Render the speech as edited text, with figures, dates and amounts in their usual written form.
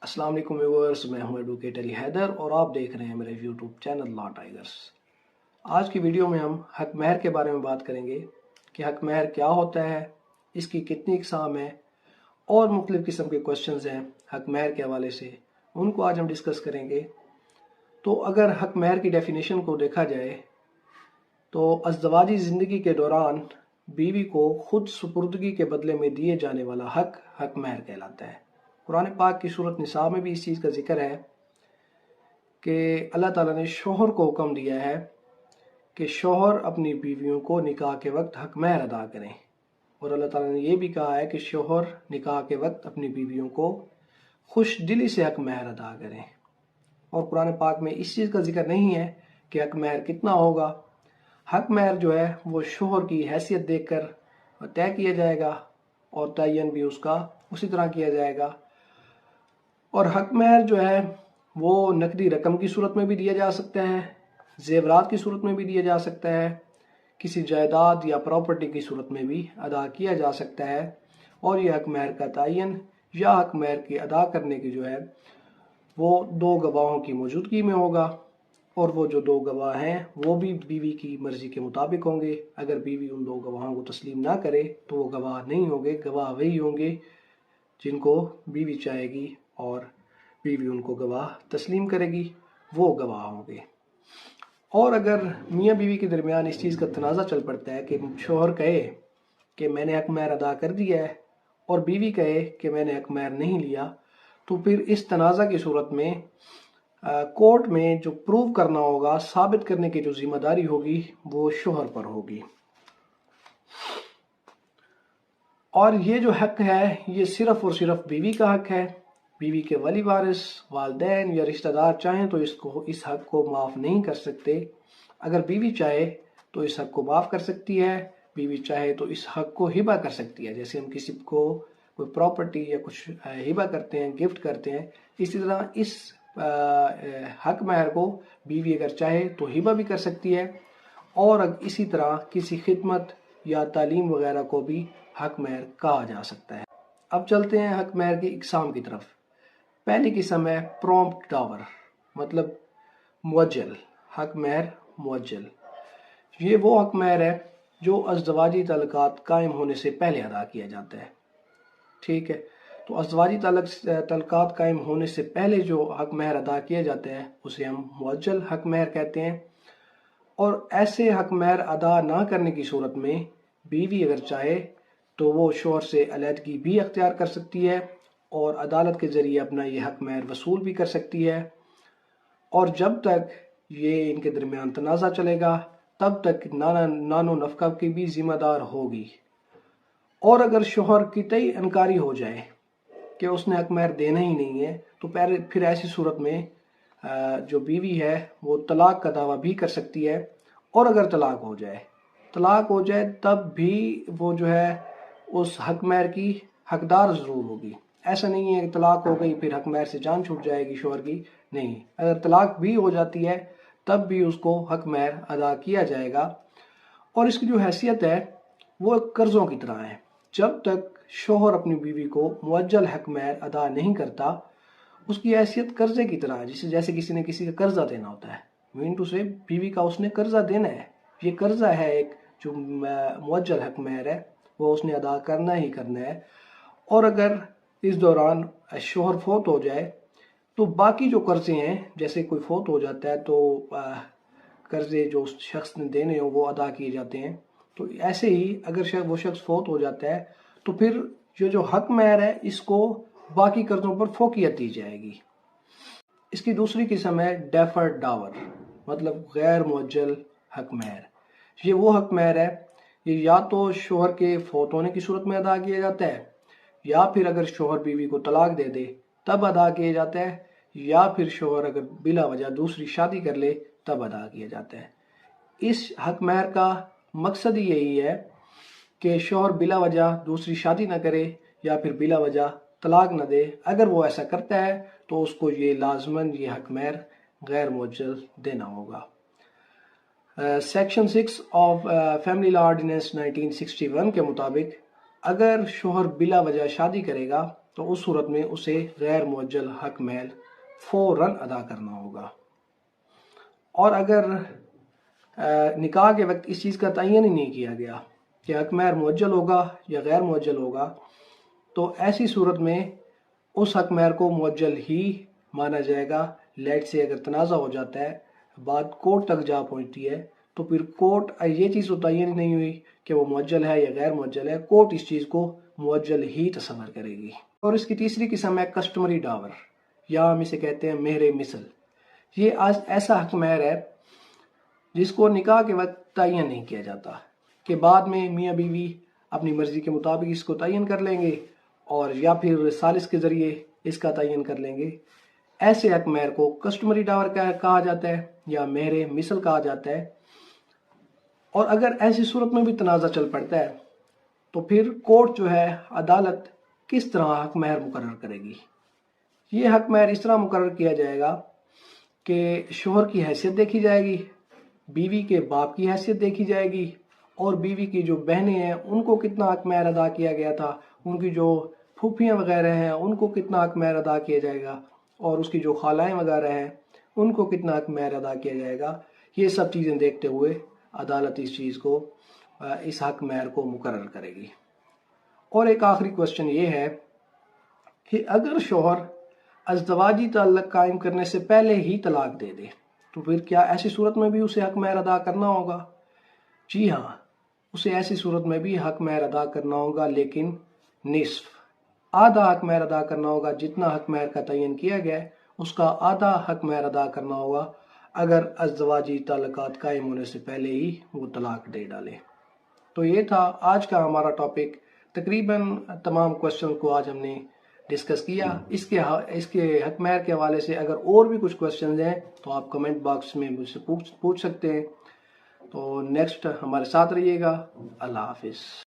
السلام علیکم ویورز، میں ہوں ایڈوکیٹ علی حیدر اور آپ دیکھ رہے ہیں میرے یوٹیوب چینل لا ٹائگرز۔ آج کی ویڈیو میں ہم حق مہر کے بارے میں بات کریں گے کہ حق مہر کیا ہوتا ہے، اس کی کتنی اقسام ہیں اور مختلف قسم کے کوشچنز ہیں حق مہر کے حوالے سے، ان کو آج ہم ڈسکس کریں گے۔ تو اگر حق مہر کی ڈیفینیشن کو دیکھا جائے تو ازدواجی زندگی کے دوران بیوی کو خود سپردگی کے بدلے میں دیے جانے والا حق مہر کہلاتا ہے۔ قرآن پاک کی سورۃ نساء میں بھی اس چیز کا ذکر ہے کہ اللہ تعالیٰ نے شوہر کو حکم دیا ہے کہ شوہر اپنی بیویوں کو نکاح کے وقت حق مہر ادا کریں، اور اللہ تعالیٰ نے یہ بھی کہا ہے کہ شوہر نکاح کے وقت اپنی بیویوں کو خوش دلی سے حق مہر ادا کریں۔ اور قرآن پاک میں اس چیز کا ذکر نہیں ہے کہ حق مہر کتنا ہوگا۔ حق مہر جو ہے وہ شوہر کی حیثیت دیکھ کر طے کیا جائے گا اور تعین بھی اس کا اسی طرح کیا جائے گا۔ اور حق مہر جو ہے وہ نقدی رقم کی صورت میں بھی دیا جا سکتا ہے، زیورات کی صورت میں بھی دیا جا سکتا ہے، کسی جائیداد یا پراپرٹی کی صورت میں بھی ادا کیا جا سکتا ہے۔ اور یہ حق مہر کا تعین یا حق مہر کی ادا کرنے کی جو ہے وہ دو گواہوں کی موجودگی میں ہوگا، اور وہ جو دو گواہ ہیں وہ بھی بیوی کی مرضی کے مطابق ہوں گے۔ اگر بیوی ان دو گواہوں کو تسلیم نہ کرے تو وہ گواہ نہیں ہوں گے، گواہ وہی ہوں گے جن کو بیوی چاہے گی اور بیوی ان کو گواہ تسلیم کرے گی، وہ گواہ ہوں گے۔ اور اگر میاں بیوی کے درمیان اس چیز کا تنازع چل پڑتا ہے کہ شوہر کہے کہ میں نے حق مہر ادا کر دیا ہے اور بیوی کہے کہ میں نے حق مہر نہیں لیا، تو پھر اس تنازع کی صورت میں کورٹ میں جو پروو کرنا ہوگا، ثابت کرنے کی جو ذمہ داری ہوگی وہ شوہر پر ہوگی۔ اور یہ جو حق ہے یہ صرف اور صرف بیوی کا حق ہے۔ بیوی کے ولی وارث، والدین یا رشتہ دار چاہیں تو اس حق کو معاف نہیں کر سکتے۔ اگر بیوی چاہے تو اس حق کو معاف کر سکتی ہے، بیوی چاہے تو اس حق کو ہبہ کر سکتی ہے۔ جیسے ہم کسی کو کوئی پراپرٹی یا کچھ ہبہ کرتے ہیں، گفٹ کرتے ہیں، اسی طرح اس حق مہر کو بیوی اگر چاہے تو ہبہ بھی کر سکتی ہے، اور اسی طرح کسی خدمت یا تعلیم وغیرہ کو بھی حق مہر کہا جا سکتا ہے۔ اب چلتے ہیں حق مہر کی اقسام کی طرف۔ پہلی قسم ہے پرومپٹ ڈاور، مطلب مؤجل حق مہر مؤجل۔ یہ وہ حق مہر ہے جو ازدواجی تعلقات قائم ہونے سے پہلے ادا کیا جاتا ہے۔ ٹھیک ہے، تو ازدواجی تعلقات قائم ہونے سے پہلے جو حق مہر ادا کیا جاتا ہے اسے ہم مؤجل حق مہر کہتے ہیں۔ اور ایسے حق مہر ادا نہ کرنے کی صورت میں بیوی اگر چاہے تو وہ شوہر سے علیحدگی بھی اختیار کر سکتی ہے اور عدالت کے ذریعے اپنا یہ حق مہر وصول بھی کر سکتی ہے، اور جب تک یہ ان کے درمیان تنازع چلے گا تب تک نان و نفقہ کی بھی ذمہ دار ہوگی۔ اور اگر شوہر کی قطعی انکاری ہو جائے کہ اس نے حق مہر دینا ہی نہیں ہے تو پھر ایسی صورت میں جو بیوی ہے وہ طلاق کا دعویٰ بھی کر سکتی ہے۔ اور اگر طلاق ہو جائے تب بھی وہ جو ہے اس حق مہر کی حقدار ضرور ہوگی۔ ایسا نہیں ہے کہ طلاق ہو گئی پھر حق مہر سے جان چھوٹ جائے گی شوہر کی، نہیں، اگر طلاق بھی ہو جاتی ہے تب بھی اس کو حق مہر ادا کیا جائے گا۔ اور اس کی جو حیثیت ہے وہ قرضوں کی طرح ہے۔ جب تک شوہر اپنی بیوی کو مؤجل حق مہر ادا نہیں کرتا اس کی حیثیت قرضے کی طرح ہے، جیسے کسی نے کسی کا قرضہ دینا ہوتا ہے، مین ٹو سے بیوی کا اس نے قرضہ دینا ہے، یہ قرضہ ہے ایک جو مؤجل حق مہر ہے، وہ اس نے ادا کرنا ہی کرنا ہے۔ اور اگر اس دوران شوہر فوت ہو جائے تو باقی جو قرضے ہیں، جیسے کوئی فوت ہو جاتا ہے تو قرضے جو اس شخص نے دینے ہوں وہ ادا کیے جاتے ہیں، تو ایسے ہی اگر وہ شخص فوت ہو جاتا ہے تو پھر یہ جو حق مہر ہے اس کو باقی قرضوں پر فوقیت دی جائے گی۔ اس کی دوسری قسم ہے ڈیفرڈ ڈاور، مطلب غیر مؤجل حق مہر۔ یہ وہ حق مہر ہے یہ یا تو شوہر کے فوت ہونے کی صورت میں ادا کیا جاتا ہے، یا پھر اگر شوہر بیوی کو طلاق دے دے تب ادا کیا جاتا ہے، یا پھر شوہر اگر بلا وجہ دوسری شادی کر لے تب ادا کیا جاتا ہے۔ اس حق مہر کا مقصد ہی یہی ہے کہ شوہر بلا وجہ دوسری شادی نہ کرے یا پھر بلا وجہ طلاق نہ دے۔ اگر وہ ایسا کرتا ہے تو اس کو یہ لازماً یہ حق مہر غیر مؤجل دینا ہوگا۔ Section 6 of family law ordinance 1961 کے مطابق اگر شوہر بلا وجہ شادی کرے گا تو اس صورت میں اسے غیر معجل حق میل فوراً ادا کرنا ہوگا۔ اور اگر نکاح کے وقت اس چیز کا تعین ہی نہیں کیا گیا کہ حق مہر معجل ہوگا یا غیر معجل ہوگا، تو ایسی صورت میں اس حق مہر کو معجل ہی مانا جائے گا۔ لیٹ سے اگر تنازع ہو جاتا ہے، بات کورٹ تک جا پہنچتی ہے، تو پھر کورٹ یہ چیز تو تعین ہی نہیں ہوئی کہ وہ معجل ہے یا غیر معجل ہے، کورٹ اس چیز کو معجل ہی تصور کرے گی۔ اور اس کی تیسری قسم ہے کسٹمری ڈاور، یا ہم اسے کہتے ہیں مہر مثل۔ یہ آج ایسا حق مہر ہے جس کو نکاح کے وقت تعین نہیں کیا جاتا، کہ بعد میں میاں بیوی اپنی مرضی کے مطابق اس کو تعین کر لیں گے اور یا پھر ثالث کے ذریعے اس کا تعین کر لیں گے۔ ایسے حق مہر کو کسٹمری ڈاور کہا جاتا ہے یا مہر مثل کہا جاتا ہے۔ اور اگر ایسی صورت میں بھی تنازع چل پڑتا ہے تو پھر کورٹ جو ہے، عدالت کس طرح حق مہر مقرر کرے گی؟ یہ حق مہر اس طرح مقرر کیا جائے گا کہ شوہر کی حیثیت دیکھی جائے گی، بیوی کے باپ کی حیثیت دیکھی جائے گی، اور بیوی کی جو بہنیں ہیں ان کو کتنا حق مہر ادا کیا گیا تھا، ان کی جو پھوپھیاں وغیرہ ہیں ان کو کتنا حق مہر ادا کیا جائے گا، اور اس کی جو خالائیں وغیرہ ہیں ان کو کتنا حق مہر ادا کیا جائے گا۔ یہ سب چیزیں دیکھتے ہوئے عدالت اس چیز کو، اس حق مہر کو مقرر کرے گی۔ اور ایک آخری کوشچن یہ ہے کہ اگر شوہر ازدواجی تعلق قائم کرنے سے پہلے ہی طلاق دے دے تو پھر کیا ایسی صورت میں بھی اسے حق مہر ادا کرنا ہوگا؟ جی ہاں، اسے ایسی صورت میں بھی حق مہر ادا کرنا ہوگا، لیکن نصف، آدھا حق مہر ادا کرنا ہوگا۔ جتنا حق مہر کا تعین کیا گیا ہے اس کا آدھا حق مہر ادا کرنا ہوگا اگر ازدواجی تعلقات قائم ہونے سے پہلے ہی وہ طلاق دے ڈالے۔ تو یہ تھا آج کا ہمارا ٹاپک۔ تقریباً تمام کوشچن کو آج ہم نے ڈسکس کیا۔ اس کے حق مہر کے حوالے سے اگر اور بھی کچھ کوشچنز ہیں تو آپ کمنٹ باکس میں مجھ سے پوچھ سکتے ہیں۔ تو نیکسٹ ہمارے ساتھ رہیے گا۔ اللہ حافظ۔